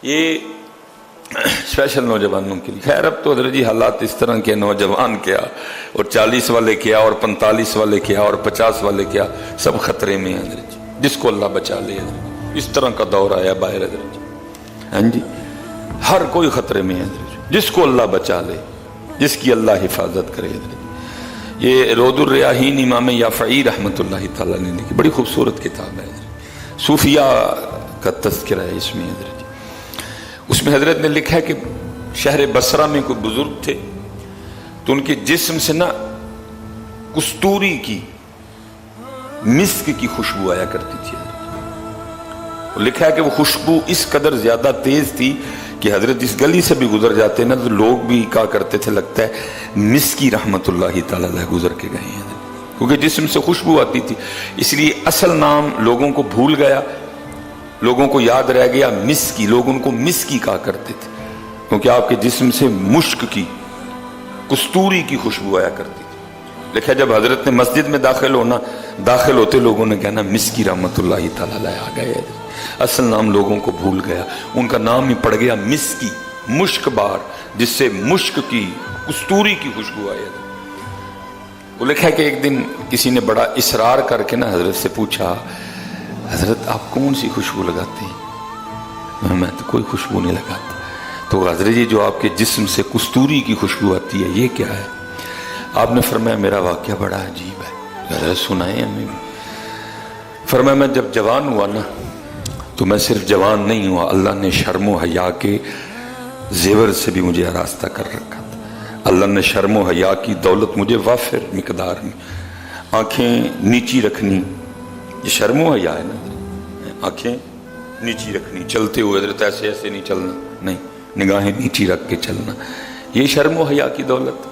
یہ اسپیشل نوجوانوں کے لیے. خیر اب تو حضرت جی حالات اس طرح کے، نوجوان کیا اور 40 والے کیا اور 45 والے کیا اور 50 والے کیا، سب خطرے میں ہیں حضرت جی، جس کو اللہ بچا لے حضرت جی. اس طرح کا دور آیا باہر حضرت جی. ہاں جی، ہر کوئی خطرے میں ہے حضرت جی، جس کو اللہ بچا لے، جس کی اللہ حفاظت کرے حضرت جی. یہ روض الریاحین امام یافعی رحمۃ اللہ تعالی علیہ نے لکھی، بڑی خوبصورت کتاب ہے حضرت، صوفیہ کا تذکرہ ہے اس میں حضرت جی. اس میں حضرت نے لکھا ہے کہ شہر بصرہ میں کوئی بزرگ تھے تو ان کے جسم سے نا کستوری کی، مسک کی خوشبو آیا کرتی تھی. لکھا ہے کہ وہ خوشبو اس قدر زیادہ تیز تھی کہ حضرت اس گلی سے بھی گزر جاتے نا تو لوگ بھی کہا کرتے تھے لگتا ہے مسکی رحمت اللہ تعالی علیہ گزر کے گئے ہیں، کیونکہ جسم سے خوشبو آتی تھی. اس لیے اصل نام لوگوں کو بھول گیا، لوگوں کو یاد رہ گیا مسکی. لوگ ان کو مسکی کہا کرتے تھے کیونکہ آپ کے جسم سے مشک کی، کستوری کی خوشبو آیا کرتی تھی. لکھا جب حضرت نے مسجد میں داخل ہوتے لوگوں نے کہنا مسکی رحمت اللہ تعالی علیہ آ گئے. اصل نام لوگوں کو بھول گیا، ان کا نام ہی پڑ گیا مسکی، مشک بار، جس سے مشک کی، کستوری کی خوشبو آئی. وہ لکھا ہے کہ ایک دن کسی نے بڑا اصرار کر کے نا حضرت سے پوچھا، حضرت آپ کون سی خوشبو لگاتے ہیں؟ میں تو کوئی خوشبو نہیں لگاتا. تو حضرت جی جو آپ کے جسم سے کستوری کی خوشبو آتی ہے یہ کیا ہے؟ آپ نے فرمایا میرا واقعہ بڑا عجیب ہے. حضرت سنائیں ہمیں. فرمایا میں جب جوان ہوا نا تو میں صرف جوان نہیں ہوا، اللہ نے شرم و حیا کے زیور سے بھی مجھے آراستہ کر رکھا تھا. اللہ نے شرم و حیا کی دولت مجھے وافر مقدار میں، آنکھیں نیچی رکھنی، یہ شرم و حیا ہے نا، آنکھیں نیچی رکھنی، چلتے ہوئے حضرت ایسے ایسے نہیں چلنا، نہیں، نگاہیں نیچی رکھ کے چلنا، یہ شرم و حیا کی دولت.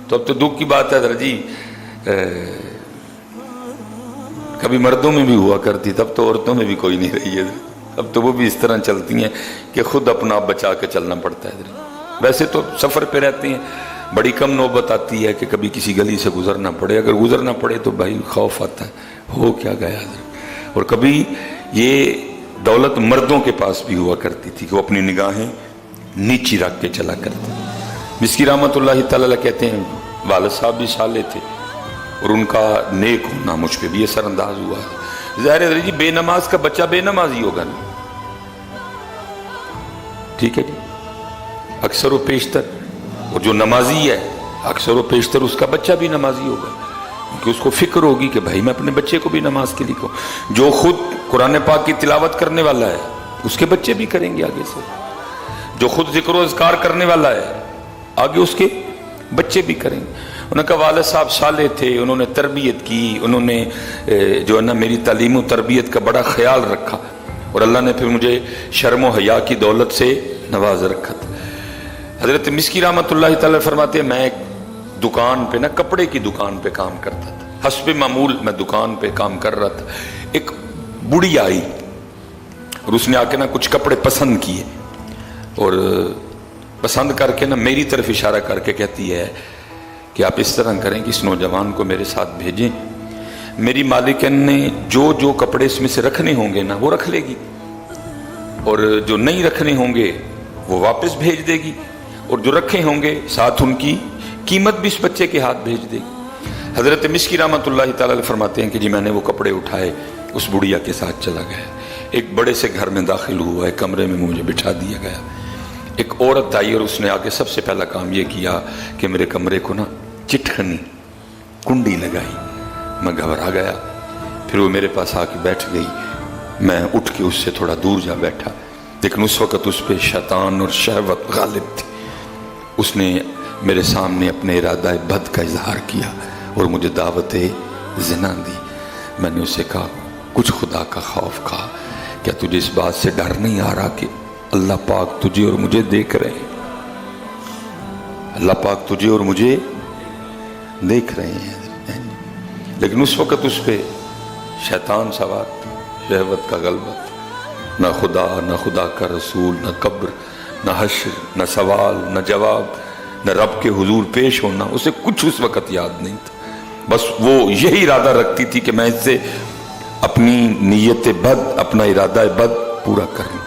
تو اب تو دکھ کی بات ہے حضرت جی، کبھی مردوں میں بھی ہوا کرتی، تب تو عورتوں میں بھی کوئی نہیں رہی ہے. اب تو وہ بھی اس طرح چلتی ہیں کہ خود اپنا آپ بچا کے چلنا پڑتا ہے. ویسے تو سفر پہ رہتے ہیں، بڑی کم نوبت آتی ہے کہ کبھی کسی گلی سے گزرنا پڑے. اگر گزرنا پڑے تو بھائی خوف آتا ہے، ہو کیا گیا حضرت. اور کبھی یہ دولت مردوں کے پاس بھی ہوا کرتی تھی کہ وہ اپنی نگاہیں نیچی رکھ کے چلا کرتے. مسکی رحمت اللہ تعالی کہتے ہیں والد صاحب بھی صالح تھے اور ان کا نیک ہونا مجھ پہ بھی اثر انداز ہوا. ظاہر ہے جی بے نماز کا بچہ بے نماز ہی ہوگا نا، ٹھیک ہے جی، اکثر و بیشتر. اور جو نمازی ہے اکثر و بیشتر اس کا بچہ بھی نمازی ہوگا، کیونکہ اس کو فکر ہوگی کہ بھائی میں اپنے بچے کو بھی نماز کے لیے کہوں. جو خود قرآن پاک کی تلاوت کرنے والا ہے اس کے بچے بھی کریں گے آگے سے. جو خود ذکر و اذکار کرنے والا ہے آگے اس کے بچے بھی کریں گے. انہوں نے کہا والد صاحب صالح تھے، انہوں نے تربیت کی، انہوں نے جو ہے نا میری تعلیم و تربیت کا بڑا خیال رکھا، اور اللہ نے پھر مجھے شرم و حیا کی دولت سے نواز رکھا تھا. حضرت مسکی رحمت اللہ تعالی فرماتے ہیں میں ایک دکان پہ نا، کپڑے کی دکان پہ کام کرتا تھا. حسب معمول میں دکان پہ کام کر رہا تھا. ایک بڑھی آئی اور اس نے آ کے نا کچھ کپڑے پسند کیے، اور پسند کر کے نا میری طرف اشارہ کر کے کہتی ہے کہ آپ اس طرح کریں کہ اس نوجوان کو میرے ساتھ بھیجیں، میری مالکن نے جو جو کپڑے اس میں سے رکھنے ہوں گے نا وہ رکھ لے گی، اور جو نہیں رکھنے ہوں گے وہ واپس بھیج دے گی، اور جو رکھے ہوں گے ساتھ ان کی قیمت بھی اس بچے کے ہاتھ بھیج دے گی. حضرت مسکی رحمت اللہ تعالی فرماتے ہیں کہ جی میں نے وہ کپڑے اٹھائے، اس بڑھیا کے ساتھ چلا گیا. ایک بڑے سے گھر میں داخل ہوا، ایک کمرے میں مجھے بٹھا دیا گیا. ایک عورت آئی اور اس نے آگے سب سے پہلا کام یہ کیا کہ میرے کمرے کو نا چٹکنی کنڈی لگائی. میں گھبرا گیا. پھر وہ میرے پاس آ کے بیٹھ گئی. میں اٹھ کے اس سے تھوڑا دور جا بیٹھا، لیکن اس وقت اس پہ شیطان اور شہوت غالب تھی. اس نے میرے سامنے اپنے ارادہ بد کا اظہار کیا اور مجھے دعوت زنا دی. میں نے اسے کہا کچھ خدا کا خوف کھا، کیا تجھے اس بات سے ڈر نہیں آ رہا کہ اللہ پاک تجھے اور مجھے دیکھ رہے ہیں؟ اللہ پاک تجھے اور مجھے دیکھ رہے ہیں. لیکن اس وقت اس پہ شیطان سوار، شہوت کا غلبہ. نہ خدا، نہ خدا کا رسول، نہ قبر، نہ حشر، نہ سوال، نہ جواب، نہ رب کے حضور پیش ہونا، اسے کچھ اس وقت یاد نہیں تھا. بس وہ یہی ارادہ رکھتی تھی کہ میں اس سے اپنی نیت بد، اپنا ارادہ بد پورا کروں.